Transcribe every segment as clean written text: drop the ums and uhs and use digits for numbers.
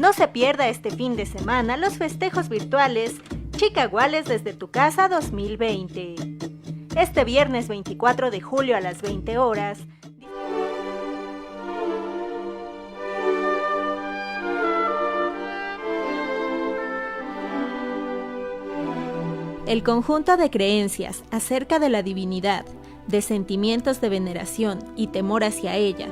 No se pierda este fin de semana los festejos virtuales Chicaguales desde tu casa 2020. Este viernes 24 de julio a las 20 horas, el conjunto de creencias acerca de la divinidad, de sentimientos de veneración y temor hacia ella,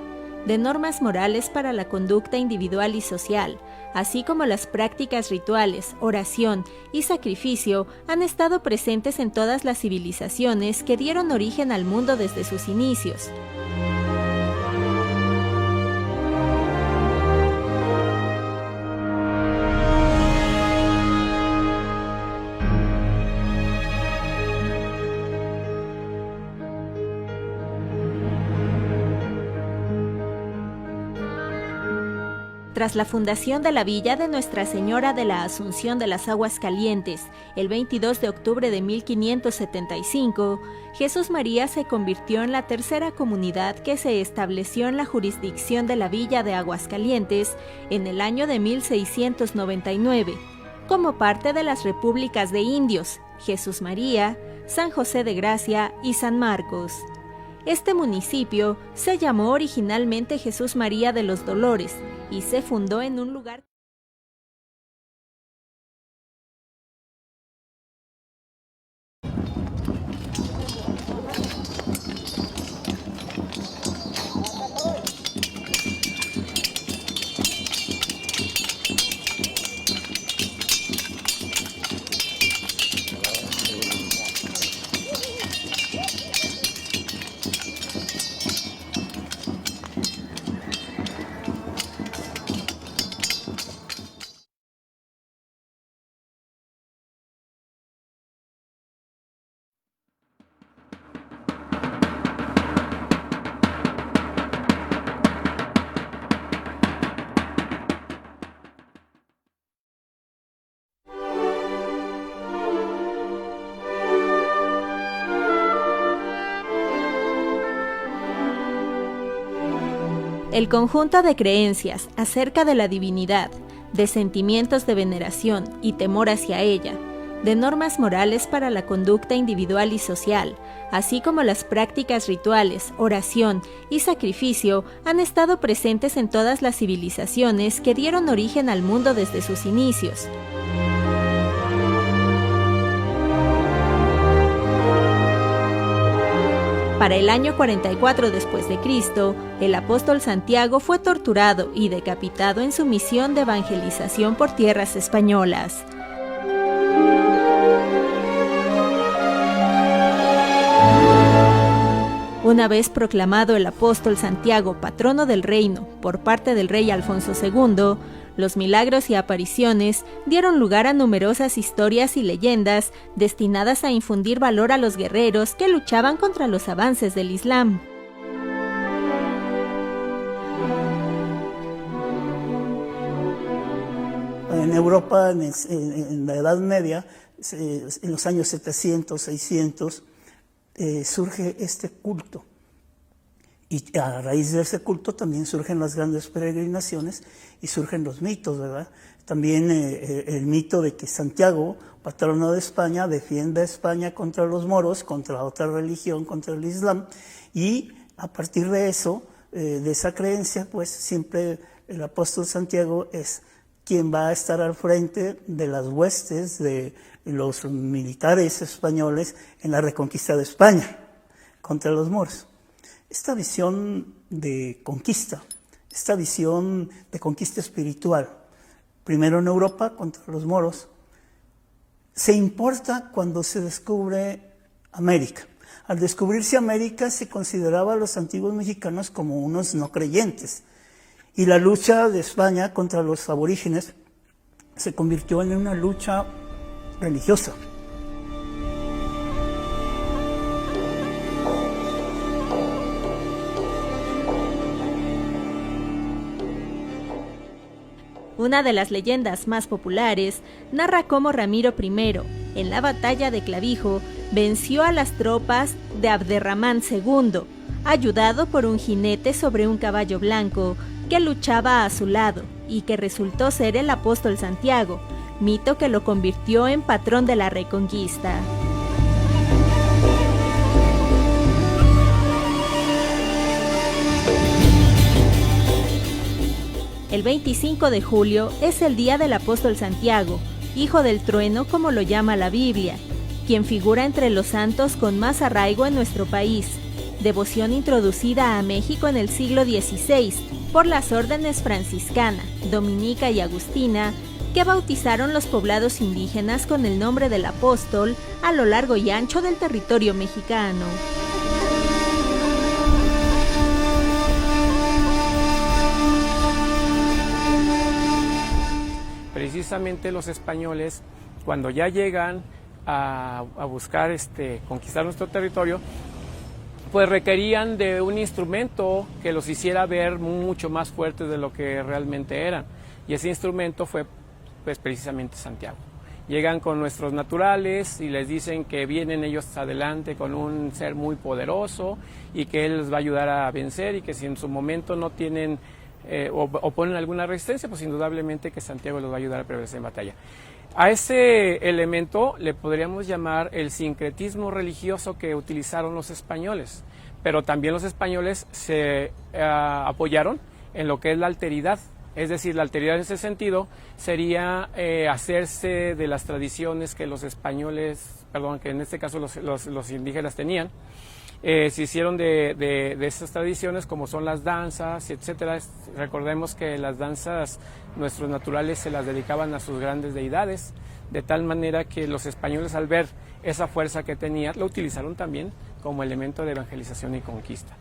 de normas morales para la conducta individual y social, así como las prácticas rituales, oración y sacrificio han estado presentes en todas las civilizaciones que dieron origen al mundo desde sus inicios. Tras la fundación de la villa de Nuestra Señora de la Asunción de las Aguas Calientes, el 22 de octubre de 1575, Jesús María se convirtió en la tercera comunidad que se estableció en la jurisdicción de la villa de Aguascalientes en el año de 1699, como parte de las repúblicas de indios, Jesús María, San José de Gracia y San Marcos. Este municipio se llamó originalmente Jesús María de los Dolores y se fundó en un lugar el conjunto de creencias acerca de la divinidad, de sentimientos de veneración y temor hacia ella, de normas morales para la conducta individual y social, así como las prácticas rituales, oración y sacrificio han estado presentes en todas las civilizaciones que dieron origen al mundo desde sus inicios. Para el año 44 después de Cristo, el apóstol Santiago fue torturado y decapitado en su misión de evangelización por tierras españolas. Una vez proclamado el apóstol Santiago patrono del reino por parte del rey Alfonso II, los milagros y apariciones dieron lugar a numerosas historias y leyendas destinadas a infundir valor a los guerreros que luchaban contra los avances del Islam. En Europa, en la Edad Media, en los años 700, 600, surge este culto. Y a raíz de ese culto también surgen las grandes peregrinaciones y surgen los mitos, ¿verdad? También el mito de que Santiago, patrono de España, defiende a España contra los moros, contra otra religión, contra el Islam. Y a partir de eso, de esa creencia, pues siempre el apóstol Santiago es quien va a estar al frente de las huestes de los militares españoles en la reconquista de España contra los moros. Esta visión de conquista, esta visión de conquista espiritual, primero en Europa contra los moros, se importa cuando se descubre América. Al descubrirse América se consideraba a los antiguos mexicanos como unos no creyentes. Y la lucha de España contra los aborígenes se convirtió en una lucha religiosa. Una de las leyendas más populares narra cómo Ramiro I, en la batalla de Clavijo, venció a las tropas de Abderramán II, ayudado por un jinete sobre un caballo blanco, que luchaba a su lado y que resultó ser el apóstol Santiago, mito que lo convirtió en patrón de la Reconquista. El 25 de julio es el día del apóstol Santiago, hijo del trueno como lo llama la Biblia, quien figura entre los santos con más arraigo en nuestro país, devoción introducida a México en el siglo XVI por las órdenes franciscana, dominica y agustina, que bautizaron los poblados indígenas con el nombre del apóstol a lo largo y ancho del territorio mexicano. Precisamente los españoles, cuando ya llegan a buscar conquistar nuestro territorio, pues requerían de un instrumento que los hiciera ver mucho más fuertes de lo que realmente eran. Y ese instrumento fue pues precisamente Santiago. Llegan con nuestros naturales y les dicen que vienen ellos adelante con un ser muy poderoso y que él les va a ayudar a vencer, y que si en su momento no tienen o ponen alguna resistencia, pues indudablemente que Santiago los va a ayudar a prevalecer en batalla. A ese elemento le podríamos llamar el sincretismo religioso que utilizaron los españoles, pero también los españoles se apoyaron en lo que es la alteridad. Es decir, la alteridad en ese sentido sería hacerse de las tradiciones que los españoles, que en este caso los indígenas tenían. Se hicieron de esas tradiciones, como son las danzas, etcétera. Recordemos que las danzas, nuestros naturales se las dedicaban a sus grandes deidades, de tal manera que los españoles, al ver esa fuerza que tenía, lo utilizaron también como elemento de evangelización y conquista.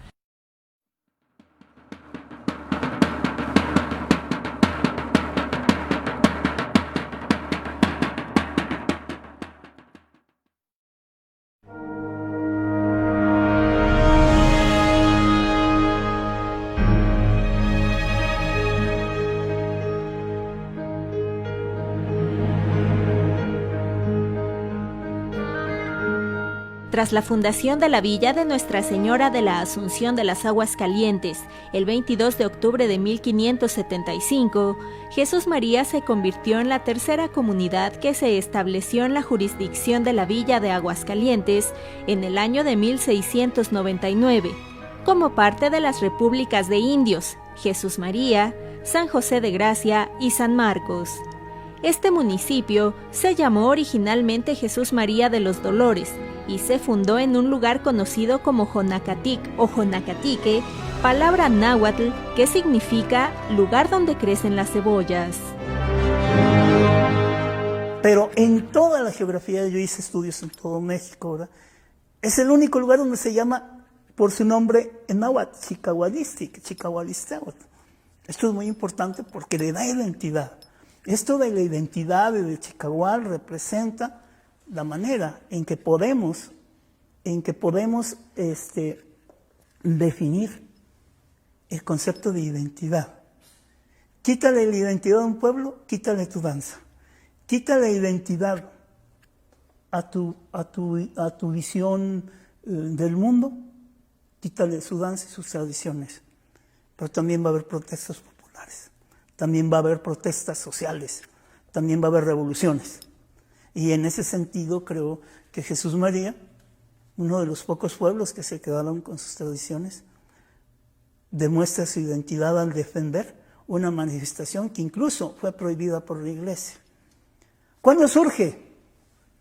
Tras la fundación de la villa de Nuestra Señora de la Asunción de las Aguas Calientes, el 22 de octubre de 1575, Jesús María se convirtió en la tercera comunidad que se estableció en la jurisdicción de la villa de Aguascalientes en el año de 1699, como parte de las repúblicas de indios, Jesús María, San José de Gracia y San Marcos. Este municipio se llamó originalmente Jesús María de los Dolores y se fundó en un lugar conocido como Jonacatic o Jonacatique, palabra náhuatl que significa lugar donde crecen las cebollas. Pero en toda la geografía, yo hice estudios en todo México, ¿verdad? Es el único lugar donde se llama por su nombre en náhuatl, Chicahualistáhuatl. Esto es muy importante porque le da identidad. Esto de la identidad de Chicahual representa la manera en que podemos definir el concepto de identidad. Quítale la identidad a un pueblo, quítale tu danza. Quítale identidad a tu visión del mundo, quítale su danza y sus tradiciones. Pero también va a haber protestas populares. También va a haber protestas sociales, también va a haber revoluciones. Y en ese sentido creo que Jesús María, uno de los pocos pueblos que se quedaron con sus tradiciones, demuestra su identidad al defender una manifestación que incluso fue prohibida por la Iglesia. ¿Cuándo surge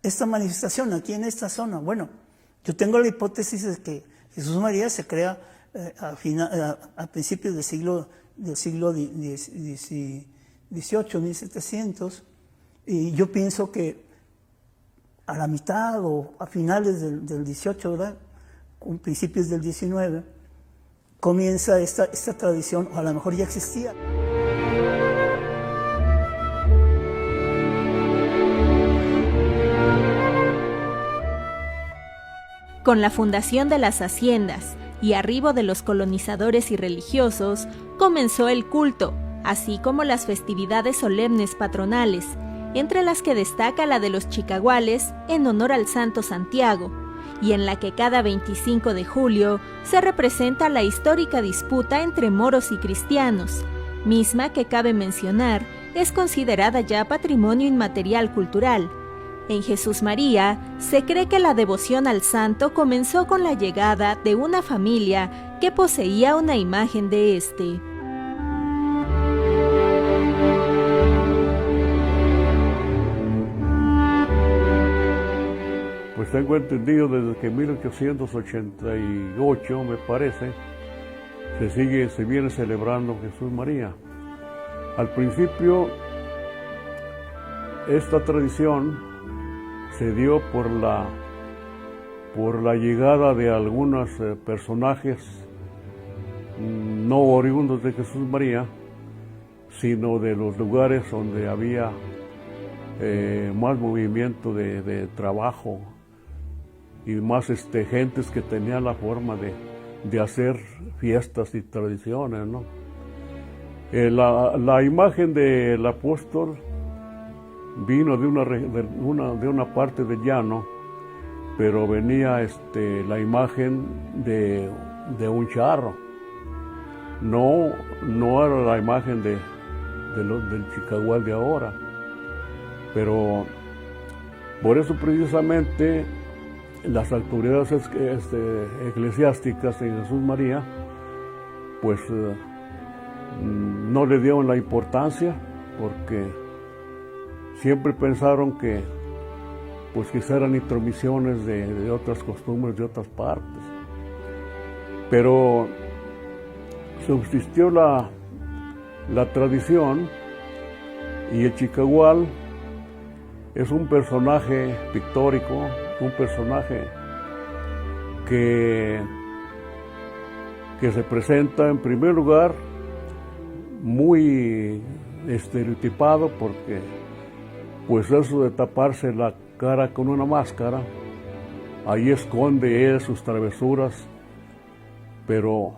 esta manifestación aquí en esta zona? Bueno, yo tengo la hipótesis de que Jesús María se crea a principios del siglo XVIII, 1700, y yo pienso que a la mitad o a finales del 18, ¿verdad? Con principios del 19, comienza esta tradición, o a lo mejor ya existía. Con la fundación de las haciendas y arribo de los colonizadores y religiosos, comenzó el culto, así como las festividades solemnes patronales, entre las que destaca la de los chicahuales en honor al Santo Santiago, y en la que cada 25 de julio se representa la histórica disputa entre moros y cristianos, misma que cabe mencionar es considerada ya patrimonio inmaterial cultural. En Jesús María se cree que la devoción al santo comenzó con la llegada de una familia que poseía una imagen de este. Pues tengo entendido desde que en 1888, me parece, se viene celebrando Jesús María. Al principio, esta tradición se dio por la llegada de algunos personajes no oriundos de Jesús María, sino de los lugares donde había más movimiento de trabajo y más gentes que tenían la forma de hacer fiestas y tradiciones, ¿no? La imagen del apóstol vino de una parte del llano, pero venía la imagen de un charro. No era la imagen del Chicagual de ahora, pero por eso precisamente las autoridades eclesiásticas en Jesús María pues no le dieron la importancia, porque siempre pensaron que pues quizá eran intromisiones de otras costumbres de otras partes. Pero subsistió la tradición, y el Chicagual es un personaje pictórico, un personaje que se presenta en primer lugar muy estereotipado, porque pues eso de taparse la cara con una máscara, ahí esconde él sus travesuras, pero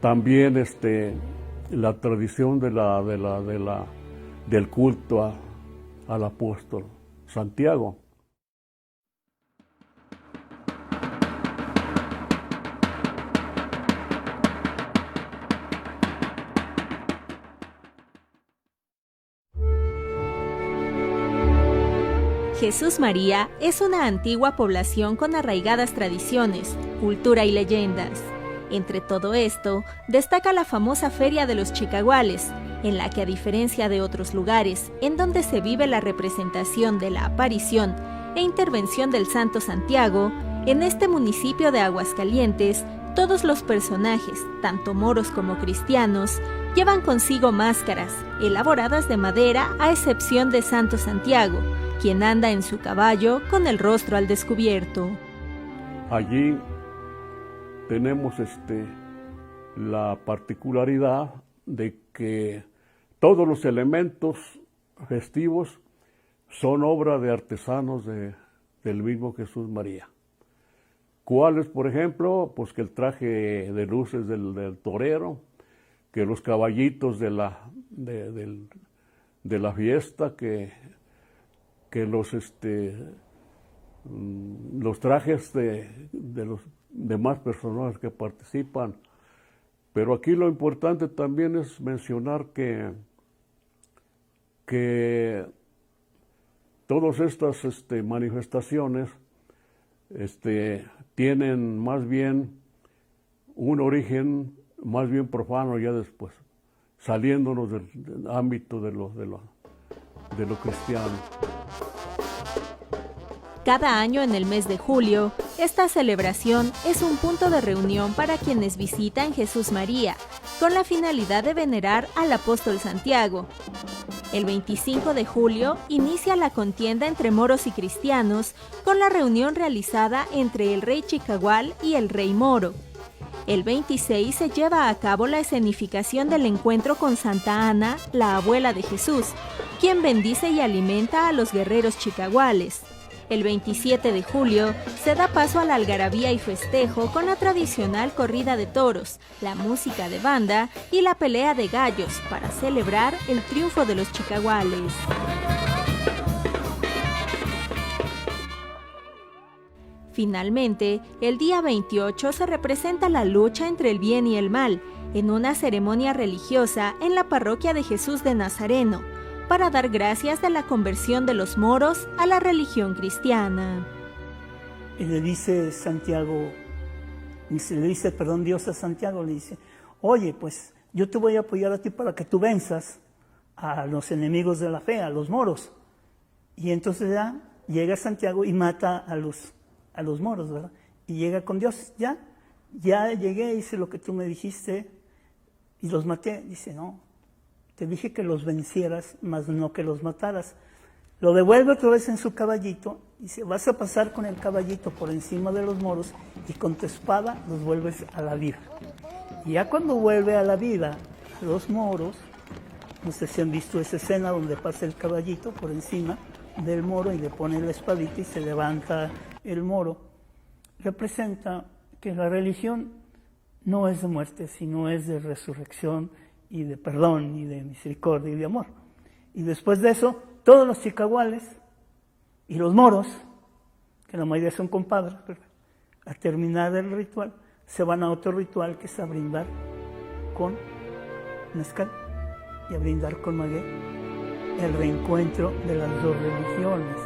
también la tradición del culto al apóstol Santiago. Jesús María es una antigua población con arraigadas tradiciones, cultura y leyendas. Entre todo esto, destaca la famosa Feria de los Chicaguales, en la que, a diferencia de otros lugares en donde se vive la representación de la aparición e intervención del Santo Santiago, en este municipio de Aguascalientes, todos los personajes, tanto moros como cristianos, llevan consigo máscaras, elaboradas de madera a excepción de Santo Santiago, quien anda en su caballo con el rostro al descubierto. Allí tenemos la particularidad de que todos los elementos festivos son obra de artesanos del mismo Jesús María. ¿Cuáles, por ejemplo? Pues que el traje de luces del torero, que los caballitos de la fiesta, que los trajes de los demás personajes que participan. Pero aquí lo importante también es mencionar que todas estas manifestaciones tienen más bien un origen más bien profano ya después, saliéndonos del ámbito de lo cristiano. Cada año en el mes de julio, esta celebración es un punto de reunión para quienes visitan Jesús María, con la finalidad de venerar al apóstol Santiago. El 25 de julio inicia la contienda entre moros y cristianos, con la reunión realizada entre el rey Chicagual y el rey moro. El 26 se lleva a cabo la escenificación del encuentro con Santa Ana, la abuela de Jesús, quien bendice y alimenta a los guerreros chicaguales. El 27 de julio se da paso a la algarabía y festejo con la tradicional corrida de toros, la música de banda y la pelea de gallos para celebrar el triunfo de los chicaguales. Finalmente, el día 28 se representa la lucha entre el bien y el mal, en una ceremonia religiosa en la parroquia de Jesús de Nazareno, para dar gracias de la conversión de los moros a la religión cristiana. Y le dice Dios a Santiago, le dice, oye, pues yo te voy a apoyar a ti para que tú venzas a los enemigos de la fe, a los moros. Y entonces ya llega Santiago y mata a los moros, ¿verdad? Y llega con Dios, ya llegué, hice lo que tú me dijiste y los maté. Dice, no, te dije que los vencieras, mas no que los mataras. Lo devuelve otra vez en su caballito, y dice, vas a pasar con el caballito por encima de los moros y con tu espada los vuelves a la vida. Y ya cuando vuelve a la vida a los moros, no sé si han visto esa escena donde pasa el caballito por encima del moro y le pone la espadita y se levanta el moro, representa que la religión no es de muerte, sino es de resurrección y de perdón y de misericordia y de amor. Y después de eso, todos los chicahuales y los moros, que la mayoría son compadres, al terminar el ritual, se van a otro ritual que es a brindar con mezcal y a brindar con maguey, el reencuentro de las dos religiones.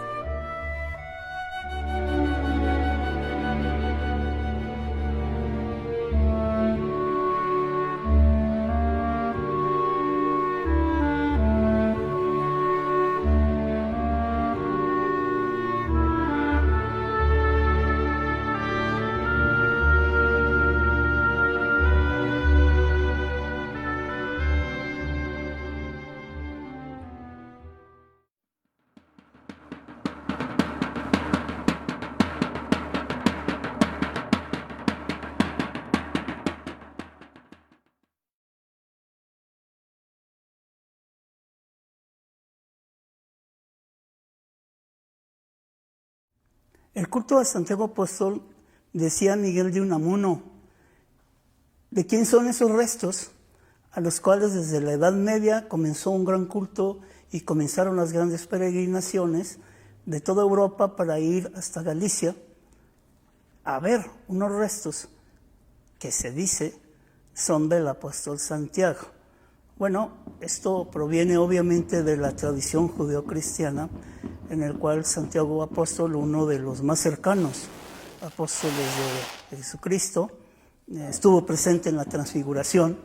El culto a Santiago Apóstol, decía Miguel de Unamuno, ¿de quién son esos restos a los cuales desde la Edad Media comenzó un gran culto y comenzaron las grandes peregrinaciones de toda Europa para ir hasta Galicia a ver unos restos que se dice son del apóstol Santiago? Bueno, esto proviene obviamente de la tradición judeocristiana, en el cual Santiago Apóstol, uno de los más cercanos apóstoles de Jesucristo, estuvo presente en la transfiguración,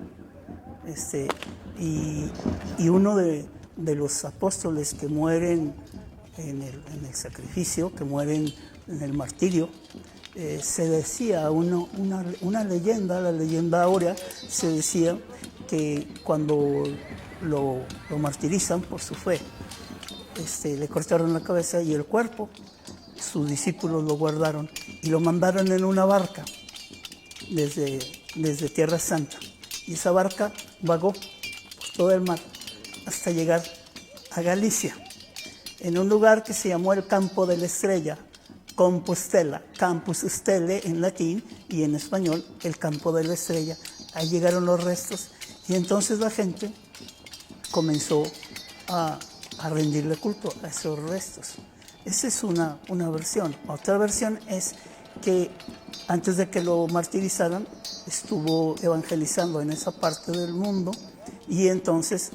y uno de los apóstoles que mueren en el sacrificio, que mueren en el martirio, se decía una leyenda, la leyenda áurea, se decía que cuando lo martirizan por su fe, le cortaron la cabeza y el cuerpo, sus discípulos lo guardaron y lo mandaron en una barca desde Tierra Santa. Y esa barca vagó por todo el mar hasta llegar a Galicia, en un lugar que se llamó el Campo de la Estrella, Compostela, Campus Stelle en latín y en español, el Campo de la Estrella. Ahí llegaron los restos y entonces la gente comenzó a rendirle culto a esos restos. Esa es una versión. Otra versión es que antes de que lo martirizaran, estuvo evangelizando en esa parte del mundo y entonces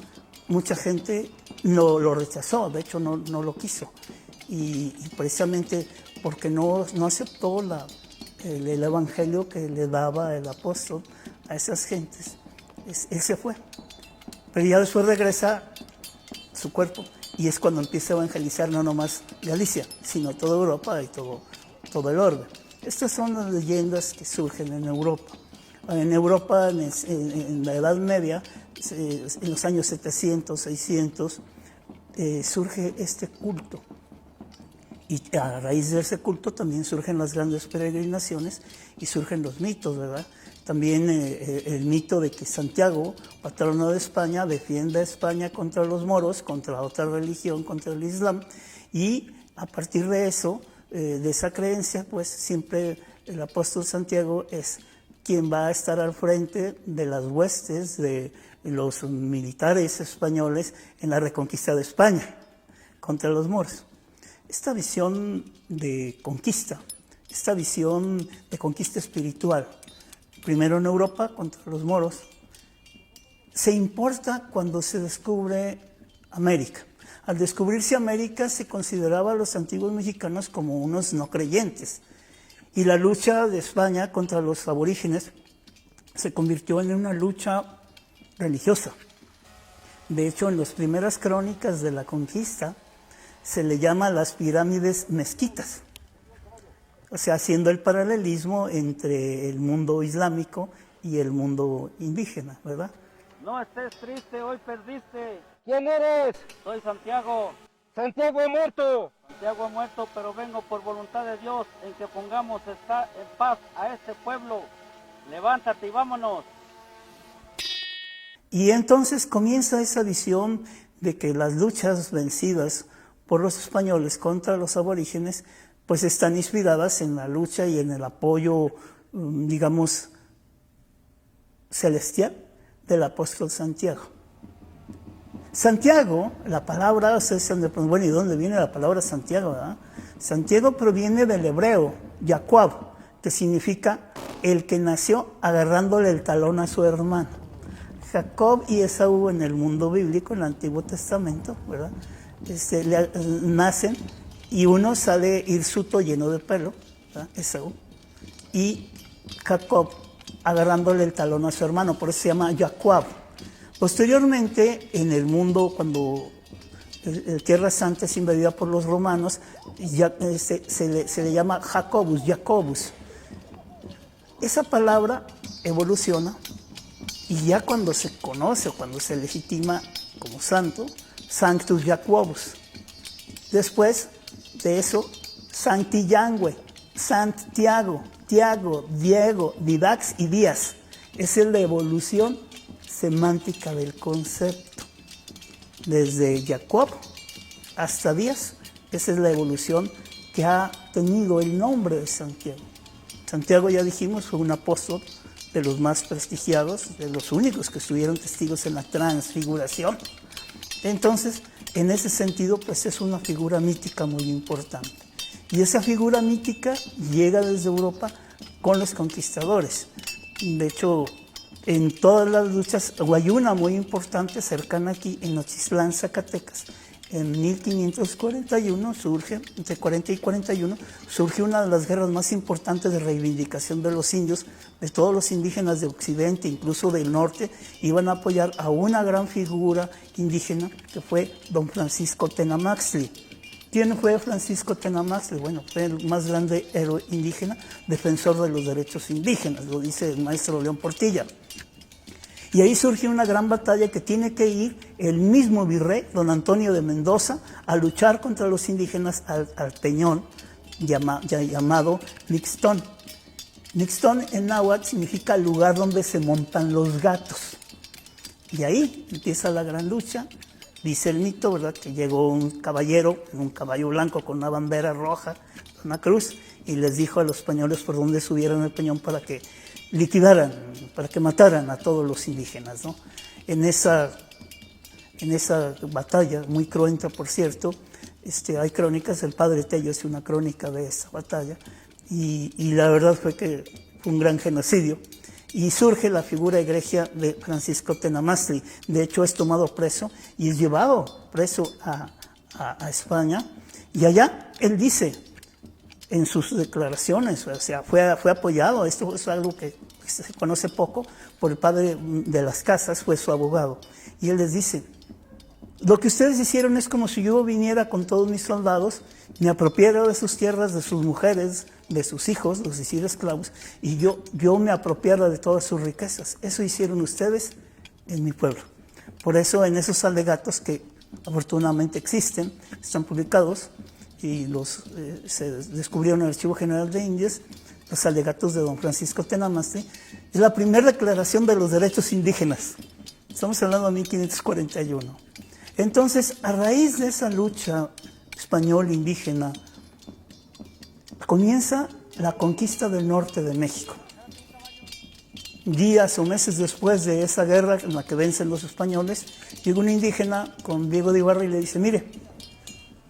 mucha gente lo rechazó, de hecho no lo quiso. Y precisamente porque no aceptó el evangelio que le daba el apóstol a esas gentes, él se fue. Pero ya después regresa su cuerpo y es cuando empieza a evangelizar no nomás Galicia, sino toda Europa y todo el orbe. Estas son las leyendas que surgen en Europa. En Europa, en la Edad Media, en los años 700, 600, surge este culto. Y a raíz de ese culto también surgen las grandes peregrinaciones y surgen los mitos, ¿verdad? También el mito de que Santiago, patrono de España, defiende a España contra los moros, contra otra religión, contra el Islam. Y a partir de eso, de esa creencia, pues siempre el apóstol Santiago es quien va a estar al frente de las huestes de los militares españoles en la reconquista de España contra los moros. Esta visión de conquista espiritual, primero en Europa contra los moros se importa cuando se descubre América. Al descubrirse América se consideraba a los antiguos mexicanos como unos no creyentes. Y la lucha de España contra los aborígenes se convirtió en una lucha religiosa. De hecho, en las primeras crónicas de la conquista se le llama las pirámides mezquitas. O sea, haciendo el paralelismo entre el mundo islámico y el mundo indígena, ¿verdad? No estés triste, hoy perdiste. ¿Quién eres? Soy Santiago. Santiago ha muerto. Santiago ha muerto, pero vengo por voluntad de Dios en que pongamos en paz a este pueblo. Levántate y vámonos. Y entonces comienza esa visión de que las luchas vencidas por los españoles contra los aborígenes pues están inspiradas en la lucha y en el apoyo, digamos, celestial del apóstol Santiago. Santiago, la palabra, ustedes se han de preguntar, bueno, ¿y dónde viene la palabra Santiago? ¿Verdad? Santiago proviene del hebreo, Jacob, que significa el que nació agarrándole el talón a su hermano. Jacob y Esaú en el mundo bíblico, en el Antiguo Testamento, ¿verdad? Nacen y uno sale hirsuto lleno de pelo, ¿verdad? Esaú, y Jacob agarrándole el talón a su hermano, por eso se llama Jacob. Posteriormente, en el mundo, cuando Tierra Santa es invadida por los romanos, se le llama Jacobus. Esa palabra evoluciona y ya cuando se conoce o cuando se legitima como santo, Sanctus Jacobus. Después de eso, Santillangue, Santiago, Tiago, Diego, Didax y Díaz. Esa es la evolución semántica del concepto. Desde Jacob hasta Díaz, esa es la evolución que ha tenido el nombre de Santiago. Santiago, ya dijimos, fue un apóstol de los más prestigiados, de los únicos que estuvieron testigos en la transfiguración. Entonces, en ese sentido, pues es una figura mítica muy importante. Y esa figura mítica llega desde Europa con los conquistadores. De hecho, en todas las luchas, hay una muy importante cercana aquí, en Nochistlán, Zacatecas. En 1541 surge, entre 40 y 41, surge una de las guerras más importantes de reivindicación de los indios, de todos los indígenas de Occidente, incluso del norte, iban a apoyar a una gran figura indígena que fue don Francisco Tenamaxtli. ¿Quién fue Francisco Tenamaxtli? Bueno, fue el más grande héroe indígena, defensor de los derechos indígenas, lo dice el maestro León Portilla. Y ahí surge una gran batalla que tiene que ir el mismo virrey, don Antonio de Mendoza, a luchar contra los indígenas al Peñón, llamado Nixtón. Nixtón en náhuatl significa lugar donde se montan los gatos. Y ahí empieza la gran lucha. Dice el mito, ¿verdad?, que llegó un caballero en un caballo blanco con una bandera roja, una cruz, y les dijo a los españoles por dónde subieran el peñón para que liquidaran, para que mataran a todos los indígenas, ¿no? En esa batalla, muy cruenta por cierto, hay crónicas, el padre Tello hace una crónica de esa batalla, y la verdad fue que fue un gran genocidio. Y surge la figura egregia de Francisco Tenamaxtli. De hecho, es tomado preso y es llevado preso a España. Y allá él dice en sus declaraciones, o sea, fue apoyado, esto es algo que se conoce poco, por el padre de las Casas, fue su abogado. Y él les dice, lo que ustedes hicieron es como si yo viniera con todos mis soldados, me apropiara de sus tierras, de sus mujeres, de sus hijos, los hiciera esclavos, y yo me apropiara de todas sus riquezas. Eso hicieron ustedes en mi pueblo. Por eso en esos alegatos que afortunadamente existen, están publicados, y se descubrieron en el Archivo General de Indias, los alegatos de don Francisco Tenamaxtli, es la primera declaración de los derechos indígenas. Estamos hablando de 1541. Entonces, a raíz de esa lucha española indígena, comienza la conquista del norte de México. Días o meses después de esa guerra en la que vencen los españoles, llega un indígena con Diego de Ibarra y le dice, mire,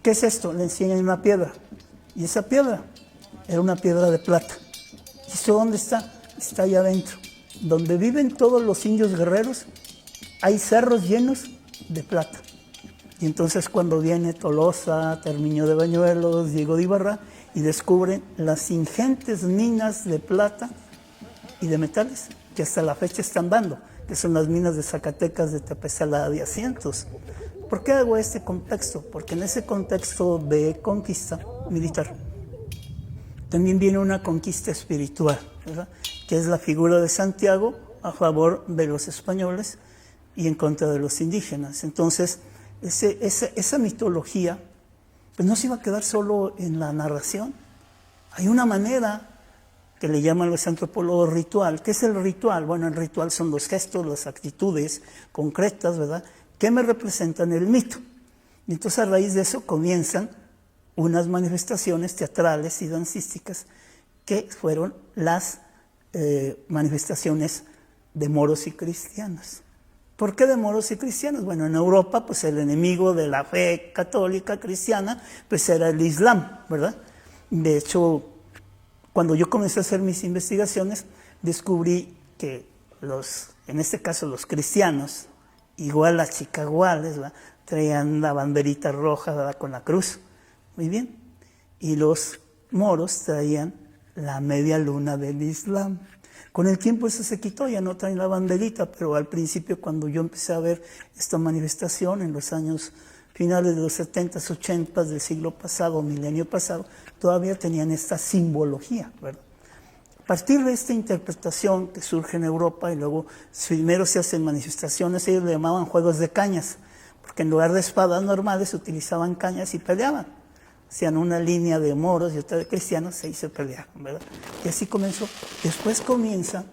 ¿qué es esto? Le enseñan una piedra. Y esa piedra era una piedra de plata. ¿Y esto dónde está? Está allá adentro. Donde viven todos los indios guerreros, hay cerros llenos de plata. Y entonces cuando viene Tolosa, Termiño de Bañuelos, Diego de Ibarra, y descubren las ingentes minas de plata y de metales que hasta la fecha están dando, que son las minas de Zacatecas, de Tepezalá, de Asientos. ¿Por qué hago este contexto? Porque en ese contexto de conquista militar también viene una conquista espiritual, ¿verdad? Que es la figura de Santiago a favor de los españoles y en contra de los indígenas. Entonces, esa mitología pues no se iba a quedar solo en la narración. Hay una manera que le llaman los antropólogos ritual. ¿Qué es el ritual? Bueno, el ritual son los gestos, las actitudes concretas, ¿verdad?, que me representan el mito. Y entonces a raíz de eso comienzan unas manifestaciones teatrales y dancísticas que fueron las manifestaciones de moros y cristianos. ¿Por qué de moros y cristianos? Bueno, en Europa, pues el enemigo de la fe católica cristiana, pues era el Islam, ¿verdad? De hecho, cuando yo comencé a hacer mis investigaciones, descubrí que en este caso los cristianos, igual las chicaguales, ¿verdad?, traían la banderita roja, ¿verdad?, con la cruz. Muy bien. Y los moros traían la media luna del Islam. Con el tiempo eso se quitó, ya no traen la banderita, pero al principio cuando yo empecé a ver esta manifestación en los años finales de los 70s, 80s del siglo pasado, milenio pasado, todavía tenían esta simbología, ¿verdad? A partir de esta interpretación que surge en Europa y luego primero se hacen manifestaciones, ellos le llamaban juegos de cañas, porque en lugar de espadas normales utilizaban cañas y peleaban. Hacían una línea de moros y otra de cristianos y se peleaban, ¿verdad? Y así comenzó. Después comienza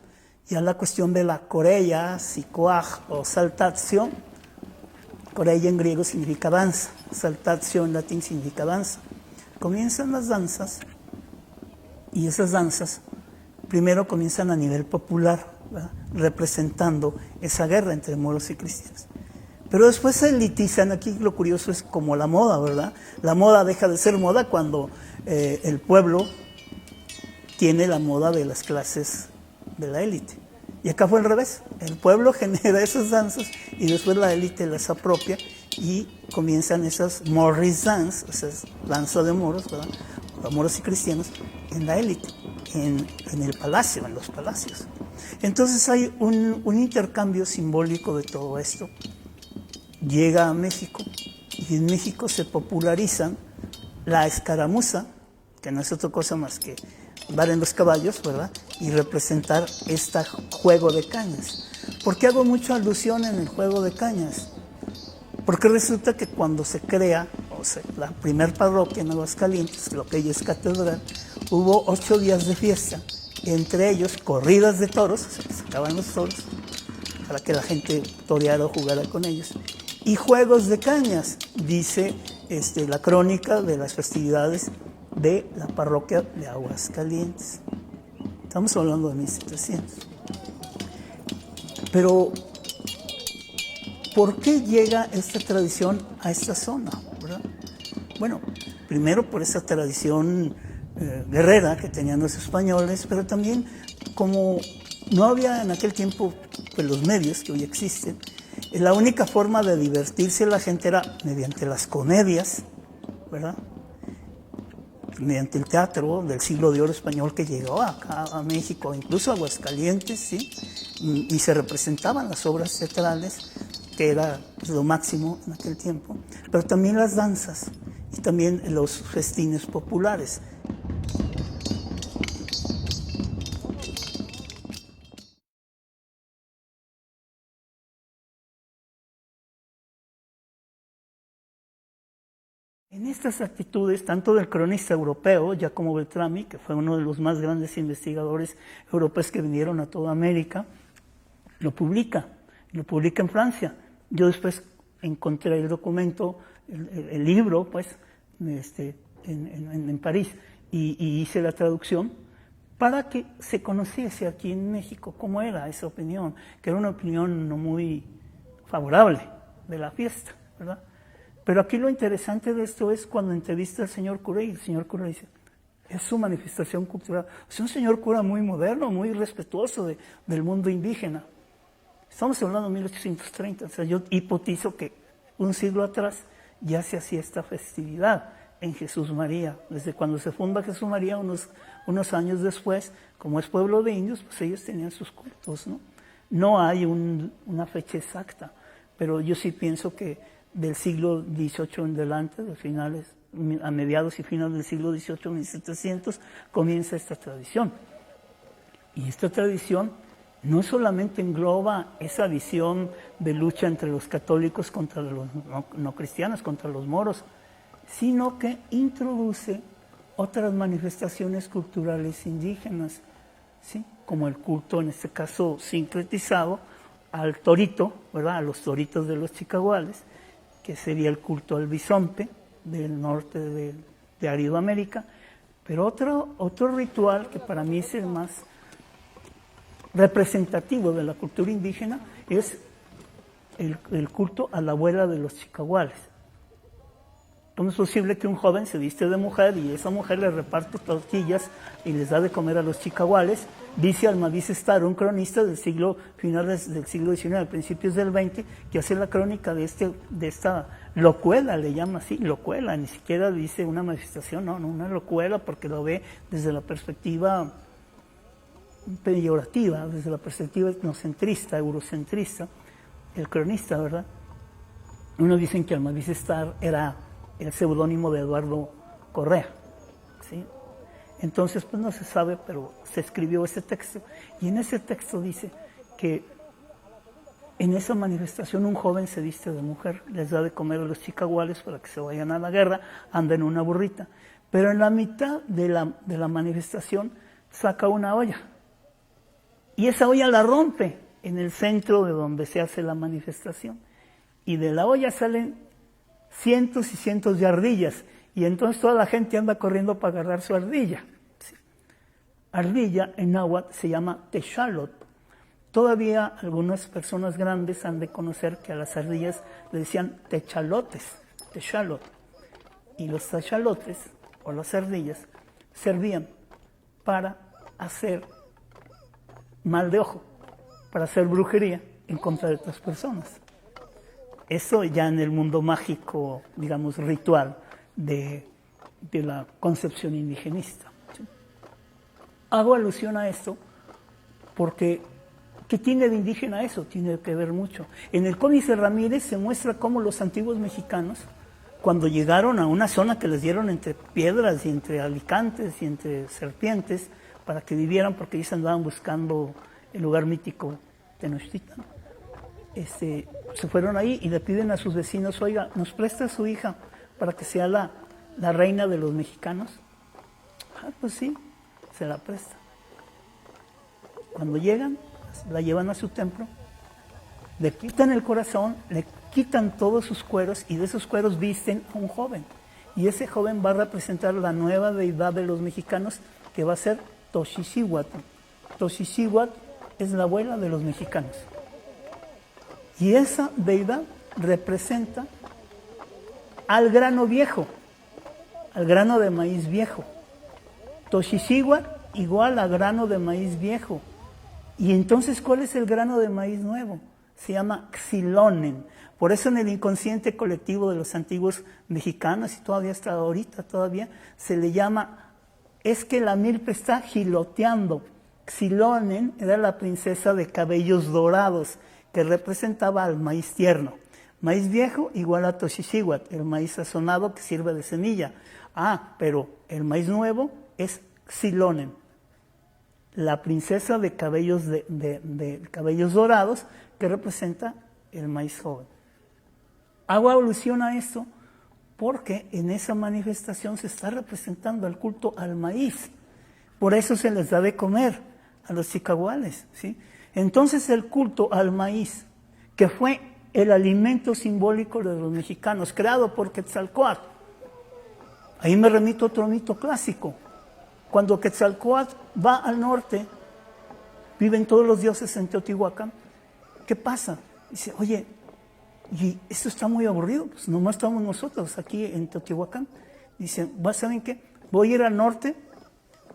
ya la cuestión de la corella, psicoaj o saltatio. Corella en griego significa danza, saltatio en latín significa danza. Comienzan las danzas y esas danzas primero comienzan a nivel popular, ¿verdad?, representando esa guerra entre moros y cristianos. Pero después se elitizan. Aquí lo curioso es como la moda, ¿verdad? La moda deja de ser moda cuando el pueblo tiene la moda de las clases de la élite. Y acá fue al revés. El pueblo genera esas danzas y después la élite las apropia y comienzan esas Morris dance, esas danzas de moros, ¿verdad?, moros y cristianos, en la élite, en el palacio, en los palacios. Entonces hay un intercambio simbólico de todo esto. Llega a México y en México se popularizan la escaramuza, que no es otra cosa más que dar en los caballos, ¿verdad?, y representar este juego de cañas. ¿Por qué hago mucha alusión en el juego de cañas? Porque resulta que cuando se crea, la primer parroquia en Aguascalientes, lo que hoy es catedral, hubo 8 días de fiesta, entre ellos corridas de toros, o sea, que sacaban los toros para que la gente toreara o jugara con ellos, y juegos de cañas, dice la crónica de las festividades de la parroquia de Aguascalientes. Estamos hablando de 1700. Pero, ¿por qué llega esta tradición a esta zona, ¿verdad? Bueno, primero por esa tradición guerrera que tenían los españoles, pero también como no había en aquel tiempo pues, los medios que hoy existen, la única forma de divertirse la gente era mediante las comedias, ¿verdad?, mediante el teatro del siglo de oro español que llegó acá a México, incluso a Aguascalientes, ¿sí?, y se representaban las obras teatrales, que era pues, lo máximo en aquel tiempo, pero también las danzas y también los festines populares. En estas actitudes, tanto del cronista europeo, Giacomo Beltrami, que fue uno de los más grandes investigadores europeos que vinieron a toda América, lo publica en Francia. Yo después encontré el documento, el libro, pues, en París, y hice la traducción para que se conociese aquí en México cómo era esa opinión, que era una opinión no muy favorable de la fiesta, ¿verdad? Pero aquí lo interesante de esto es cuando entrevista al señor cura y el señor cura dice, es su manifestación cultural. Es un señor cura muy moderno, muy respetuoso del mundo indígena. Estamos hablando de 1830, o sea, yo hipotizo que un siglo atrás ya se hacía esta festividad en Jesús María. Desde cuando se funda Jesús María, unos años después, como es pueblo de indios, pues ellos tenían sus cultos, ¿no? No hay una fecha exacta, pero yo sí pienso que del siglo XVIII en adelante, a mediados y finales del siglo XVIII, 1700, comienza esta tradición. Y esta tradición no solamente engloba esa visión de lucha entre los católicos contra los no cristianos, contra los moros, sino que introduce otras manifestaciones culturales indígenas, ¿sí? Como el culto, en este caso sincretizado, al torito, ¿verdad? A los toritos de los chicaguales, que sería el culto al bisonte del norte de Aridoamérica, pero otro ritual que para mí es el más representativo de la cultura indígena es el culto a la abuela de los chicaguales. ¿Cómo es posible que un joven se viste de mujer y esa mujer le reparte tortillas y les da de comer a los chicaguales? Dice Almaviz Star, un cronista del finales del siglo XIX, principios del XX, que hace la crónica de esta locuela, le llama así, locuela, ni siquiera dice una manifestación, no, una locuela, porque lo ve desde la perspectiva peyorativa, desde la perspectiva etnocentrista, eurocentrista, el cronista, ¿verdad? Unos dicen que Almaviz Star era el seudónimo de Eduardo Correa, ¿sí? Entonces, pues no se sabe, pero se escribió ese texto, y en ese texto dice que en esa manifestación un joven se viste de mujer, les da de comer a los chicaguales para que se vayan a la guerra, anda en una burrita, pero en la mitad de la manifestación saca una olla, y esa olla la rompe en el centro de donde se hace la manifestación, y de la olla salen cientos y cientos de ardillas, y entonces toda la gente anda corriendo para agarrar su ardilla. ¿Sí? Ardilla en náhuatl se llama techalot. Todavía algunas personas grandes han de conocer que a las ardillas le decían techalotes, techalot. Y los techalotes, o las ardillas, servían para hacer mal de ojo, para hacer brujería en contra de otras personas. Eso ya en el mundo mágico, digamos, ritual de la concepción indigenista. ¿Sí? Hago alusión a esto porque, ¿qué tiene de indígena eso? Tiene que ver mucho. En el Códice Ramírez se muestra cómo los antiguos mexicanos, cuando llegaron a una zona que les dieron entre piedras y entre alicantes y entre serpientes, para que vivieran, porque ellos andaban buscando el lugar mítico Tenochtitlan, se fueron ahí y le piden a sus vecinos, oiga, ¿nos presta a su hija para que sea la reina de los mexicanos? Ah, pues sí, se la presta. Cuando llegan, la llevan a su templo, le quitan el corazón, le quitan todos sus cueros y de esos cueros visten a un joven. Y ese joven va a representar la nueva deidad de los mexicanos, que va a ser Toxixíhuatl. Toxixíhuatl es la abuela de los mexicanos. Y esa deidad representa al grano viejo, al grano de maíz viejo. Toxixíhuatl igual a grano de maíz viejo. Y entonces, ¿cuál es el grano de maíz nuevo? Se llama Xilonen. Por eso en el inconsciente colectivo de los antiguos mexicanos, y todavía hasta ahorita todavía, se le llama, es que la milpa está giloteando. Xilonen era la princesa de cabellos dorados, que representaba al maíz tierno. Maíz viejo igual a Toxixíhuatl, el maíz sazonado que sirve de semilla. Ah, pero el maíz nuevo es Xilonen, la princesa de cabellos, de cabellos dorados, que representa el maíz joven. Hago alusión a esto porque en esa manifestación se está representando el culto al maíz. Por eso se les da de comer a los chicaguales, ¿sí? Entonces el culto al maíz, que fue el alimento simbólico de los mexicanos, creado por Quetzalcóatl. Ahí me remito a otro mito clásico. Cuando Quetzalcóatl va al norte, viven todos los dioses en Teotihuacán. ¿Qué pasa? Dice, oye, y esto está muy aburrido, pues nomás estamos nosotros aquí en Teotihuacán. Dice, ¿saben qué? Voy a ir al norte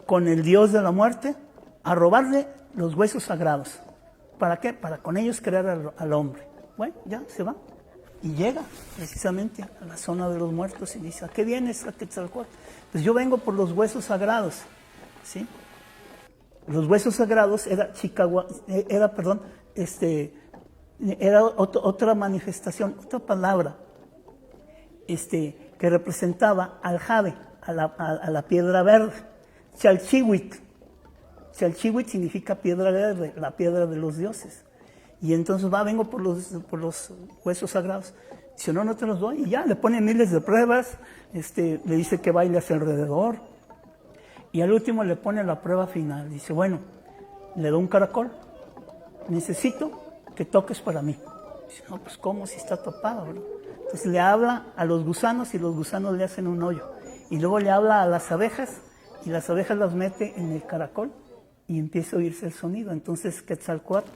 con el dios de la muerte a robarle los huesos sagrados. ¿Para qué? Para con ellos crear al hombre. Bueno, ya se va. Y llega precisamente a la zona de los muertos y dice, ¿a qué vienes, a Quetzalcóatl? Pues yo vengo por los huesos sagrados, ¿sí? Los huesos sagrados era otra manifestación, otra palabra, que representaba al jade, a la piedra verde. Chalchihuitl. Chalchihuitl significa piedra verde, la piedra de los dioses. Y entonces vengo por los huesos sagrados. Dice, no te los doy. Y ya, le pone miles de pruebas, le dice que baile hacia alrededor. Y al último le pone la prueba final. Dice, bueno, le doy un caracol. Necesito que toques para mí. Dice, no, pues ¿cómo? Si está tapado, ¿verdad? Entonces le habla a los gusanos y los gusanos le hacen un hoyo. Y luego le habla a las abejas y las abejas las mete en el caracol y empieza a oírse el sonido. Entonces Quetzalcóatl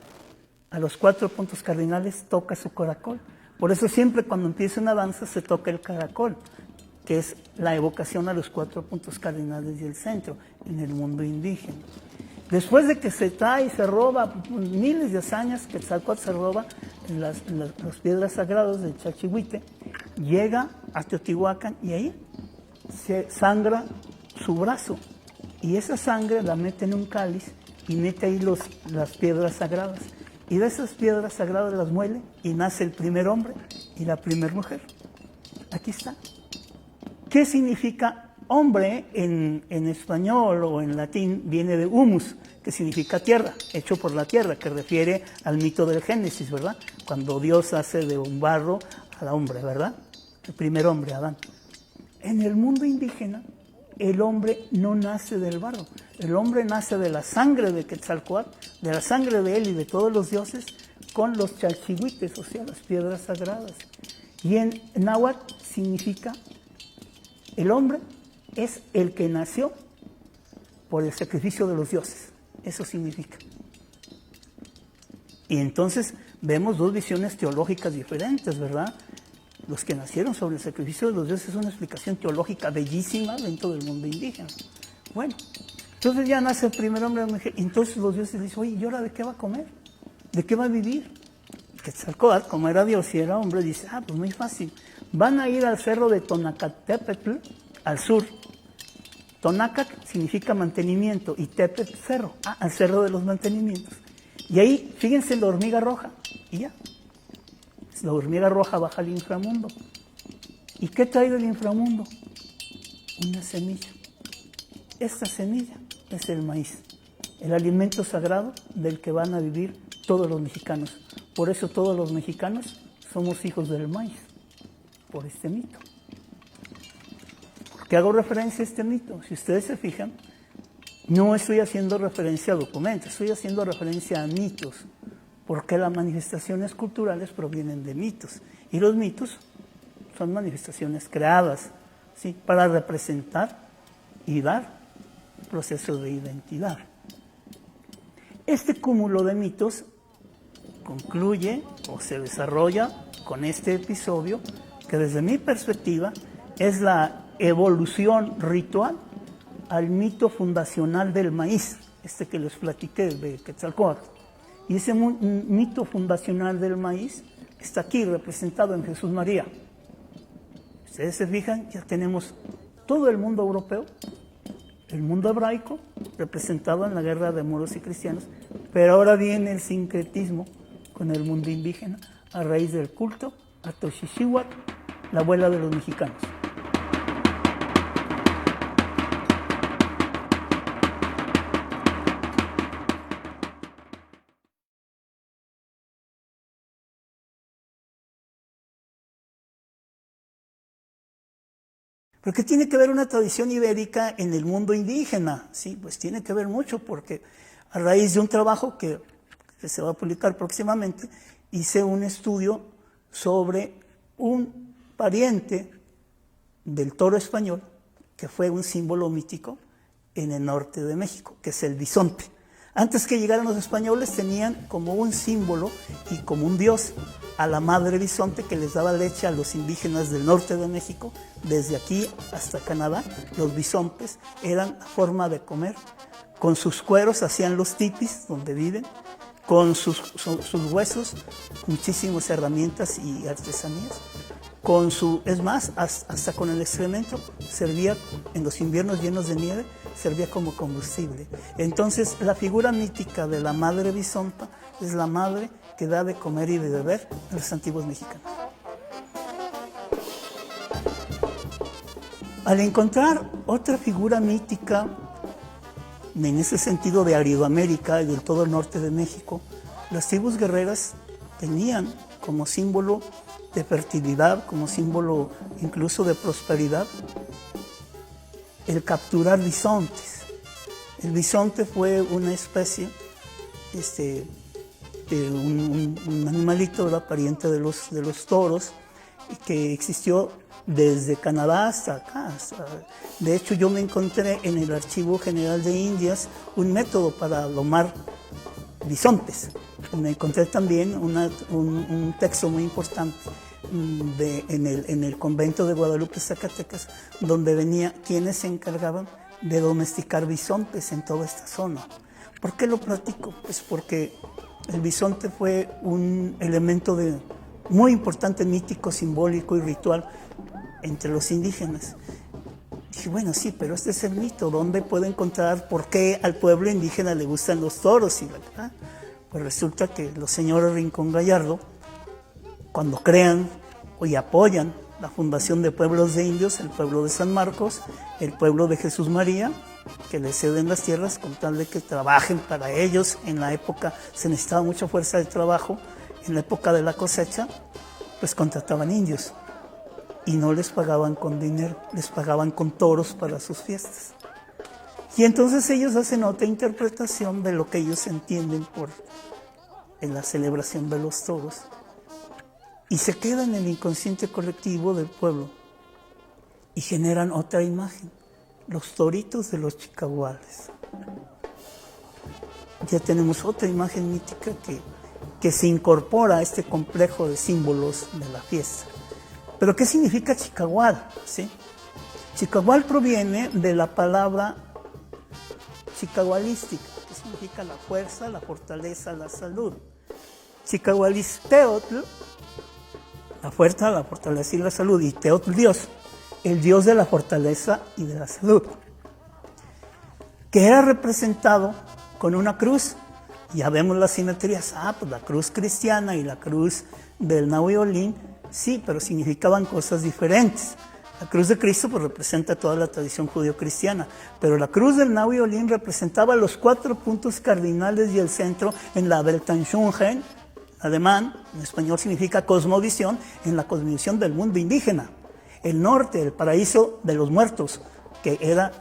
a los 4 puntos cardinales toca su caracol. Por eso siempre cuando empieza una danza se toca el caracol, que es la evocación a los 4 puntos cardinales y el centro en el mundo indígena. Después de que se trae y se roba miles de hazañas, Quetzalcóatl se roba las piedras sagradas del Chalchihuite, llega a Teotihuacán y ahí se sangra su brazo. Y esa sangre la mete en un cáliz y mete ahí las piedras sagradas. Y de esas piedras sagradas las muele y nace el primer hombre y la primera mujer. Aquí está. ¿Qué significa hombre en español o en latín? Viene de humus, que significa tierra, hecho por la tierra, que refiere al mito del Génesis, ¿verdad? Cuando Dios hace de un barro al hombre, ¿verdad? El primer hombre, Adán. En el mundo indígena, el hombre no nace del barro. El hombre nace de la sangre de Quetzalcóatl, de la sangre de él y de todos los dioses, con los chalchihuites, o sea, las piedras sagradas. Y en náhuatl significa, el hombre es el que nació por el sacrificio de los dioses. Eso significa. Y entonces vemos dos visiones teológicas diferentes, ¿verdad? Los que nacieron sobre el sacrificio de los dioses es una explicación teológica bellísima dentro del mundo indígena. Bueno, entonces ya nace el primer hombre y la mujer. Entonces los dioses dicen, oye, ¿y ahora de qué va a comer? ¿De qué va a vivir? Quetzalcóatl, como era Dios y era hombre, dice, pues muy fácil. Van a ir al cerro de Tonacatepetl, al sur. Tonacac significa mantenimiento y Tepetl, cerro. Al cerro de los mantenimientos. Y ahí, fíjense la hormiga roja. Y ya. La hormiga roja baja al inframundo. ¿Y qué trae del inframundo? Una semilla. Esta semilla es el maíz, el alimento sagrado del que van a vivir todos los mexicanos. Por eso todos los mexicanos somos hijos del maíz, por este mito. ¿Por qué hago referencia a este mito? Si ustedes se fijan, no estoy haciendo referencia a documentos, estoy haciendo referencia a mitos. Porque las manifestaciones culturales provienen de mitos. Y los mitos son manifestaciones creadas, ¿sí? Para representar y dar procesos de identidad. Este cúmulo de mitos concluye o se desarrolla con este episodio que desde mi perspectiva es la evolución ritual al mito fundacional del maíz, que les platiqué de Quetzalcóatl. Y ese mito fundacional del maíz está aquí representado en Jesús María. Ustedes se fijan, ya tenemos todo el mundo europeo, el mundo hebraico, representado en la guerra de moros y cristianos, pero ahora viene el sincretismo con el mundo indígena a raíz del culto a Xochicíhuatl, la abuela de los mexicanos. ¿Pero qué tiene que ver una tradición ibérica en el mundo indígena? Sí, pues tiene que ver mucho porque a raíz de un trabajo que se va a publicar próximamente, hice un estudio sobre un pariente del toro español que fue un símbolo mítico en el norte de México, que es el bisonte. Antes que llegaran los españoles tenían como un símbolo y como un dios a la madre bisonte que les daba leche a los indígenas del norte de México. Desde aquí hasta Canadá, los bisontes eran la forma de comer. Con sus cueros hacían los tipis donde viven, con sus huesos, muchísimas herramientas y artesanías. Es más, hasta con el excremento servía, en los inviernos llenos de nieve, servía como combustible. Entonces, la figura mítica de la madre bisonta es la madre que da de comer y de beber a los antiguos mexicanos. Al encontrar otra figura mítica, en ese sentido de Aridoamérica y del todo el norte de México, las tribus guerreras tenían como símbolo de fertilidad, como símbolo incluso de prosperidad, el capturar bisontes. El bisonte fue una especie, de un animalito, ¿verdad?, pariente de los toros, que existió desde Canadá hasta acá. De hecho, yo me encontré en el Archivo General de Indias un método para domar bisontes. Me encontré también un texto muy importante en el convento de Guadalupe, Zacatecas, donde venía quienes se encargaban de domesticar bisontes en toda esta zona. ¿Por qué lo platico? Pues porque el bisonte fue un elemento muy importante, mítico, simbólico y ritual entre los indígenas. Dije, bueno, sí, pero este es el mito. ¿Dónde puedo encontrar por qué al pueblo indígena le gustan los toros? Pues resulta que los señores Rincón Gallardo, cuando crean y apoyan la fundación de pueblos de indios, el pueblo de San Marcos, el pueblo de Jesús María, que les ceden las tierras con tal de que trabajen para ellos. En la época se necesitaba mucha fuerza de trabajo. En la época de la cosecha, pues contrataban indios y no les pagaban con dinero, les pagaban con toros para sus fiestas. Y entonces ellos hacen otra interpretación de lo que ellos entienden en la celebración de los toros, y se queda en el inconsciente colectivo del pueblo y generan otra imagen, los toritos de los chicahuales. Ya tenemos otra imagen mítica que se incorpora a este complejo de símbolos de la fiesta. ¿Pero qué significa chicahual? ¿Sí? Chicahual proviene de la palabra chicahualística, que significa la fuerza, la fortaleza, la salud. Chicahualisteotl, la fuerza, la fortaleza y la salud, y Teotl, Dios, el Dios de la fortaleza y de la salud, que era representado con una cruz. Ya vemos las simetrías, pues la cruz cristiana y la cruz del Nahui-Olin, sí, pero significaban cosas diferentes. La cruz de Cristo pues representa toda la tradición judío-cristiana, pero la cruz del Nahui-Olin representaba los 4 puntos cardinales y el centro en la Weltanschauung, alemán, en español significa cosmovisión, en la cosmovisión del mundo indígena. El norte, el paraíso de los muertos, que era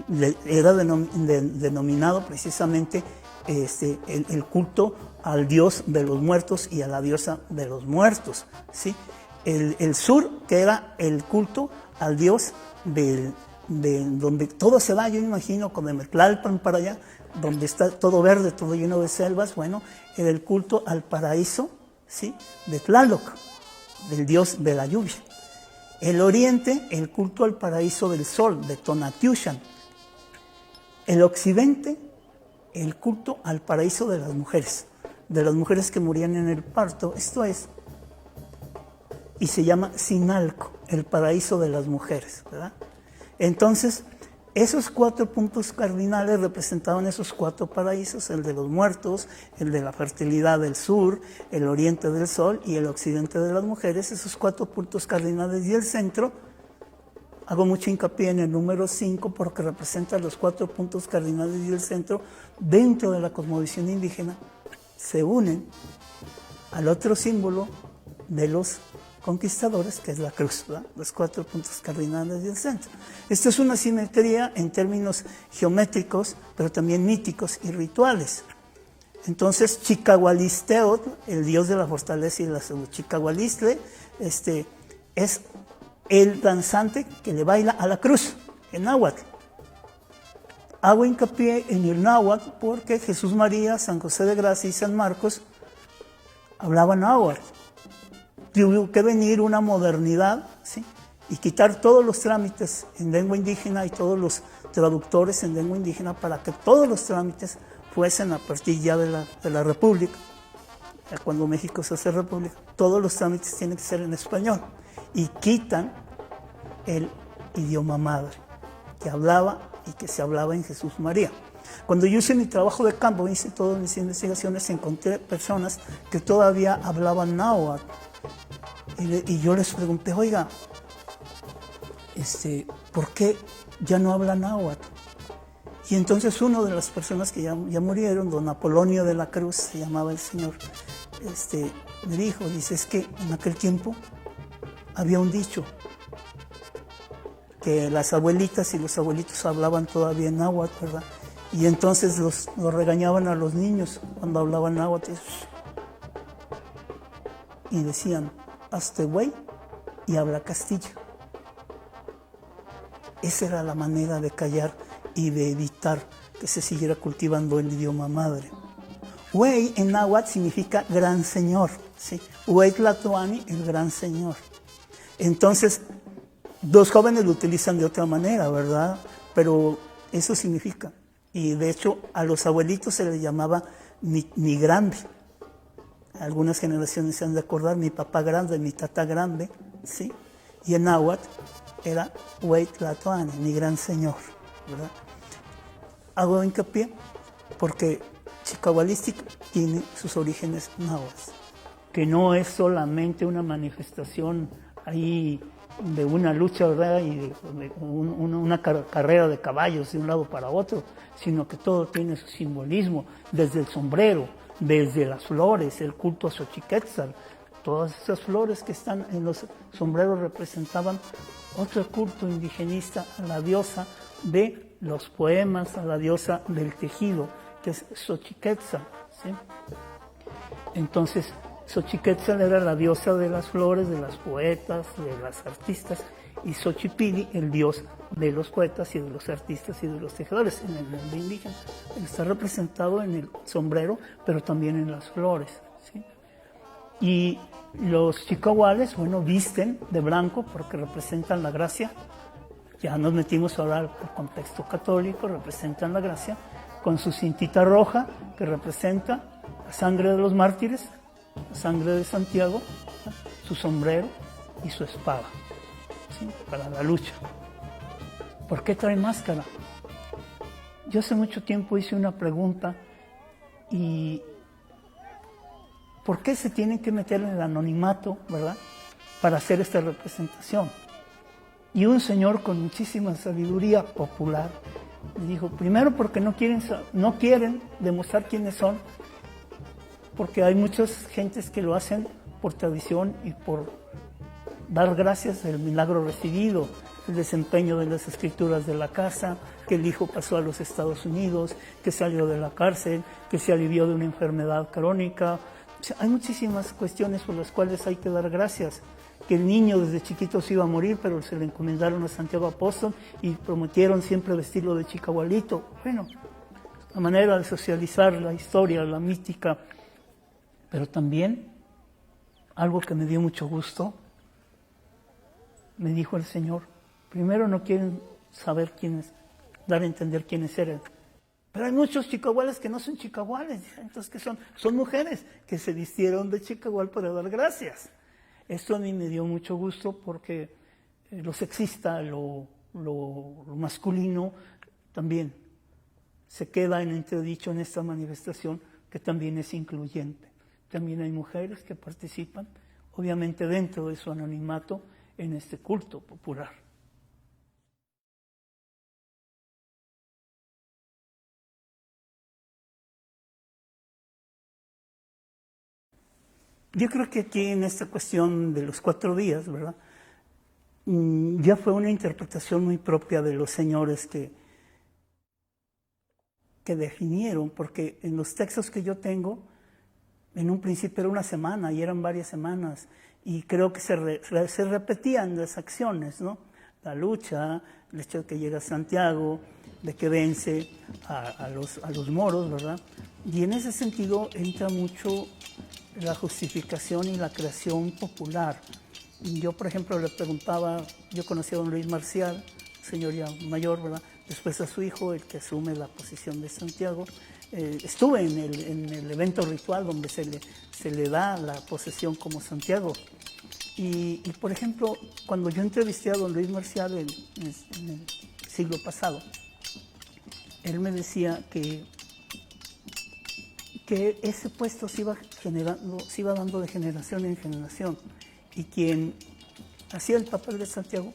denominado precisamente el culto al dios de los muertos y a la diosa de los muertos, ¿sí? El sur, que era el culto al dios de donde todo se va, yo imagino, con Emetlalpan para allá, donde está todo verde, todo lleno de selvas, bueno, era el culto al paraíso, ¿sí?, de Tlaloc, del dios de la lluvia. El oriente, el culto al paraíso del sol, de Tonatiuhcan. El occidente, el culto al paraíso de las mujeres que morían en el parto, esto es, y se llama Sinalco, el paraíso de las mujeres, ¿verdad? Entonces, esos 4 puntos cardinales representaban esos 4 paraísos, el de los muertos, el de la fertilidad del sur, el oriente del sol y el occidente de las mujeres, esos 4 puntos cardinales, y el centro, hago mucho hincapié en el número 5 porque representa los 4 puntos cardinales y el centro dentro de la cosmovisión indígena, se unen al otro símbolo de los conquistadores, que es la cruz, ¿verdad? Los 4 puntos cardinales y el centro. Esto es una simetría en términos geométricos, pero también míticos y rituales. Entonces, Chicahualisteotl, el dios de la fortaleza y la salud. Chicahualistle es el danzante que le baila a la cruz, en náhuatl. Hago hincapié en el náhuatl porque Jesús María, San José de Gracia y San Marcos hablaban náhuatl. Tuvo que venir una modernidad, ¿sí?, y quitar todos los trámites en lengua indígena y todos los traductores en lengua indígena para que todos los trámites fuesen a partir ya de la República, ya cuando México se hace República, todos los trámites tienen que ser en español y quitan el idioma madre que hablaba y que se hablaba en Jesús María. Cuando yo hice mi trabajo de campo, hice todas mis investigaciones, encontré personas que todavía hablaban náhuatl. Y yo les pregunté, oiga, ¿por qué ya no hablan náhuatl? Y entonces una de las personas que ya murieron, don Apolonio de la Cruz, se llamaba el señor, me dijo, dice, es que en aquel tiempo había un dicho, que las abuelitas y los abuelitos hablaban todavía en náhuatl, ¿verdad? Y entonces los regañaban a los niños cuando hablaban náhuatl. Y decían, hazte güey y habla castillo. Esa era la manera de callar y de evitar que se siguiera cultivando el idioma madre. Güey en náhuatl significa gran señor, ¿sí? Güey tlatoani, el gran señor. Entonces, los jóvenes lo utilizan de otra manera, ¿verdad? Pero eso significa. Y de hecho, a los abuelitos se les llamaba mi grande. Algunas generaciones se han de acordar, mi papá grande, mi tata grande, ¿sí? Y en náhuatl era Huey Tlatoani, mi gran señor, ¿verdad? Hago hincapié porque Chicahualística tiene sus orígenes náhuatl, que no es solamente una manifestación ahí de una lucha, ¿verdad? Y de una carrera de caballos de un lado para otro, sino que todo tiene su simbolismo, desde el sombrero, desde las flores, el culto a Xochiquétzal. Todas esas flores que están en los sombreros representaban otro culto indigenista a la diosa de los poemas, a la diosa del tejido, que es Xochiquétzal, ¿sí? Entonces, Xochiquétzal era la diosa de las flores, de las poetas, de las artistas, y Xochipilli, el dios de los poetas y de los artistas y de los tejedores. En el mundo indígena está representado en el sombrero, pero también en las flores, ¿sí? Y los chicahuales, bueno, visten de blanco porque representan la gracia. Ya nos metimos ahora al contexto católico, representan la gracia, con su cintita roja que representa la sangre de los mártires, la sangre de Santiago, su sombrero y su espada, ¿sí? Para la lucha. ¿Por qué trae máscara? Yo hace mucho tiempo hice una pregunta y ¿por qué se tienen que meter en el anonimato, verdad, para hacer esta representación? Y un señor con muchísima sabiduría popular me dijo, primero porque no quieren demostrar quiénes son, porque hay muchas gentes que lo hacen por tradición y por dar gracias del milagro recibido, el desempeño de las escrituras de la casa, que el hijo pasó a los Estados Unidos, que salió de la cárcel, que se alivió de una enfermedad crónica. O sea, hay muchísimas cuestiones por las cuales hay que dar gracias. Que el niño desde chiquito se iba a morir, pero se le encomendaron a Santiago Apóstol y prometieron siempre vestirlo de chicahualito. Bueno, la manera de socializar la historia, la mística, pero también algo que me dio mucho gusto, me dijo el Señor, primero no quieren saber quiénes, dar a entender quiénes eran. Pero hay muchos chicahuales que no son chicahuales, entonces que son mujeres que se vistieron de chicahual para dar gracias. Esto a mí me dio mucho gusto porque lo sexista, lo masculino también se queda en entredicho en esta manifestación que también es incluyente. También hay mujeres que participan, obviamente dentro de su anonimato, en este culto popular. Yo creo que aquí en esta cuestión de los 4 días, ¿verdad? Ya fue una interpretación muy propia de los señores que definieron, porque en los textos que yo tengo, en un principio era una semana y eran varias semanas, y creo que se repetían las acciones, ¿no? La lucha, el hecho de que llega a Santiago, de que vence a los moros, ¿verdad? Y en ese sentido entra mucho la justificación y la creación popular. Yo, por ejemplo, le preguntaba, yo conocí a don Luis Marcial, señor ya mayor, ¿verdad? Después a su hijo, el que asume la posición de Santiago, estuve en el evento ritual donde se le da la posesión como Santiago. Y por ejemplo, cuando yo entrevisté a don Luis Marcial en el siglo pasado, él me decía que ese puesto se iba dando de generación en generación, y quien hacía el papel de Santiago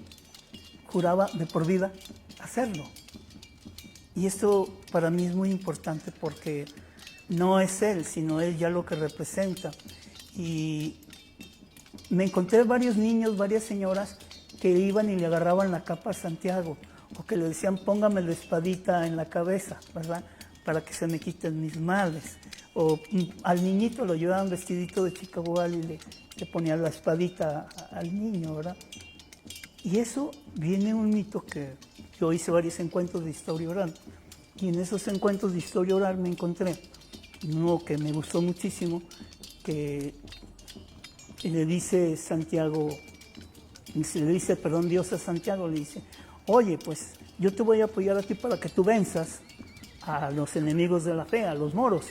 juraba de por vida hacerlo. Y esto para mí es muy importante porque no es él, sino él ya lo que representa. Y me encontré varios niños, varias señoras que iban y le agarraban la capa a Santiago, o que le decían póngame la espadita en la cabeza, ¿verdad?, para que se me quiten mis males. O al niñito lo llevaban vestidito de chicahual y le ponían la espadita al niño, ¿verdad? Y eso viene un mito que yo hice varios encuentros de historia oral, y en esos encuentros de historia oral me encontré uno que me gustó muchísimo, que le dice Dios a Santiago, le dice, oye, pues yo te voy a apoyar a ti para que tú venzas a los enemigos de la fe, a los moros.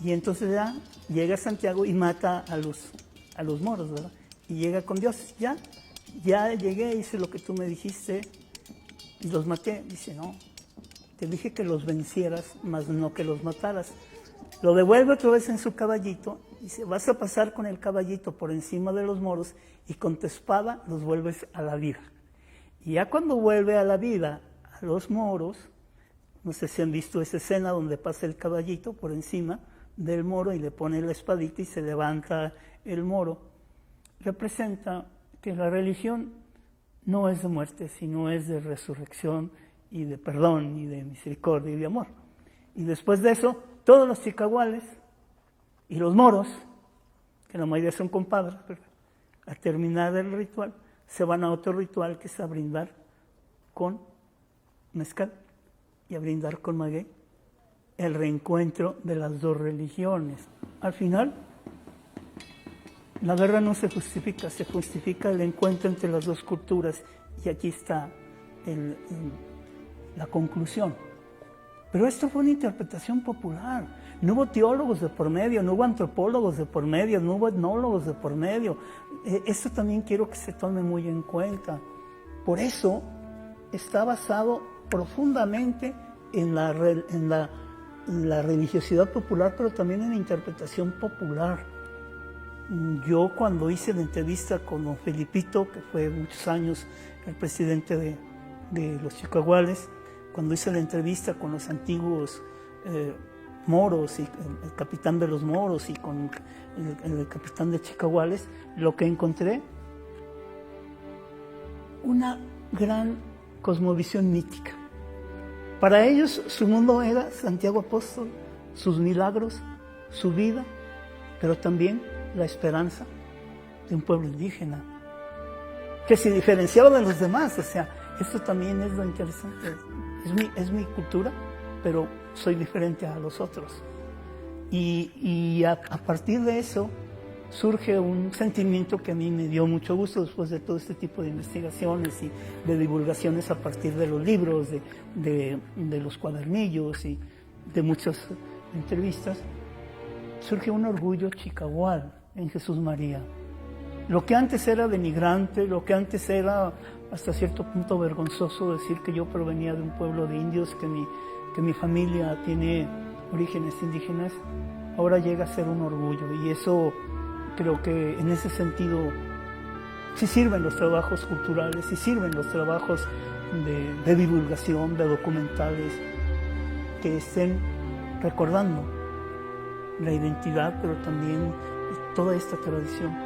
Y entonces ya llega Santiago y mata a los moros, ¿verdad? Y llega con Dios, ya llegué, hice lo que tú me dijiste y los maté. Dice, no, te dije que los vencieras, mas no que los mataras. Lo devuelve otra vez en su caballito, dice, vas a pasar con el caballito por encima de los moros y con tu espada los vuelves a la vida. Y ya cuando vuelve a la vida a los moros, no sé si han visto esa escena donde pasa el caballito por encima del moro y le pone la espadita y se levanta el moro, representa que la religión no es de muerte, sino es de resurrección y de perdón y de misericordia y de amor. Y después de eso, todos los chicahuales y los moros, que la mayoría son compadres, a terminar el ritual, se van a otro ritual que es a brindar con mezcal y a brindar con maguey, el reencuentro de las dos religiones. Al final, la guerra no se justifica el encuentro entre las dos culturas, y aquí está la conclusión. Pero esto fue una interpretación popular. No hubo teólogos de por medio, no hubo antropólogos de por medio, no hubo etnólogos de por medio. Esto también quiero que se tome muy en cuenta. Por eso está basado profundamente en la religiosidad popular, pero también en la interpretación popular. Yo cuando hice la entrevista con don Felipito, que fue muchos años el presidente de los chicahuales, cuando hice la entrevista con los antiguos moros y el capitán de los moros y con el capitán de chicahuales, lo que encontré, una gran cosmovisión mítica. Para ellos su mundo era Santiago Apóstol, sus milagros, su vida, pero también la esperanza de un pueblo indígena que se diferenciaba de los demás. O sea, esto también es lo interesante. Es mi cultura, pero soy diferente a los otros. Y a partir de eso surge un sentimiento que a mí me dio mucho gusto después de todo este tipo de investigaciones y de divulgaciones a partir de los libros, de los cuadernillos y de muchas entrevistas. Surge un orgullo chicahual en Jesús María. Lo que antes era denigrante, lo que antes era hasta cierto punto vergonzoso decir que yo provenía de un pueblo de indios, que mi familia tiene orígenes indígenas, ahora llega a ser un orgullo. Y eso creo que en ese sentido sí sirven los trabajos culturales, sí sirven los trabajos de divulgación, de documentales, que estén recordando la identidad, pero también toda esta tradición.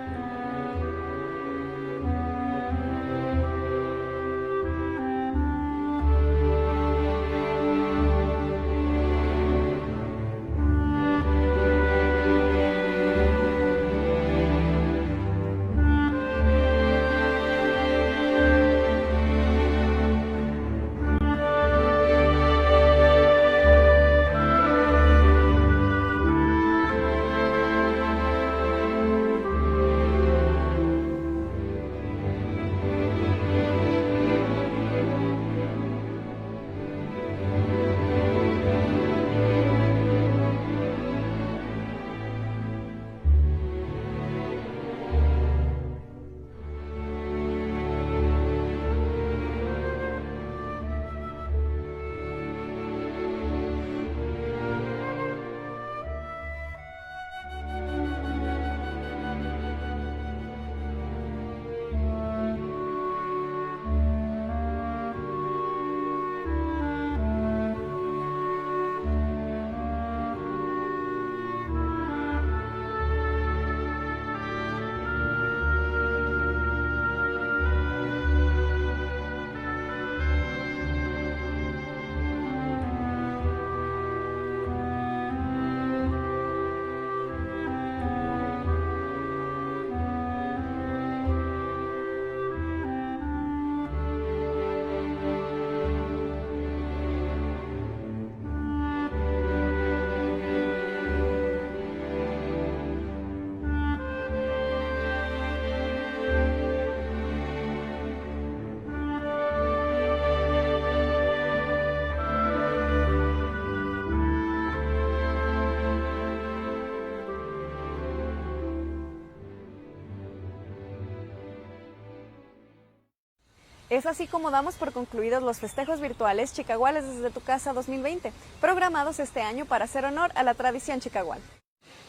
Es así como damos por concluidos los festejos virtuales Chicaguales desde tu casa 2020, programados este año para hacer honor a la tradición chicagual.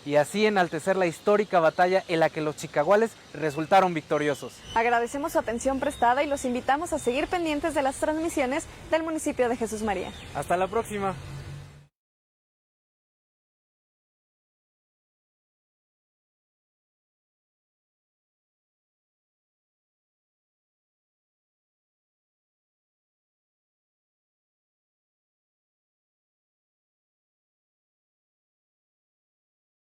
Y así enaltecer la histórica batalla en la que los chicaguales resultaron victoriosos. Agradecemos su atención prestada y los invitamos a seguir pendientes de las transmisiones del municipio de Jesús María. Hasta la próxima.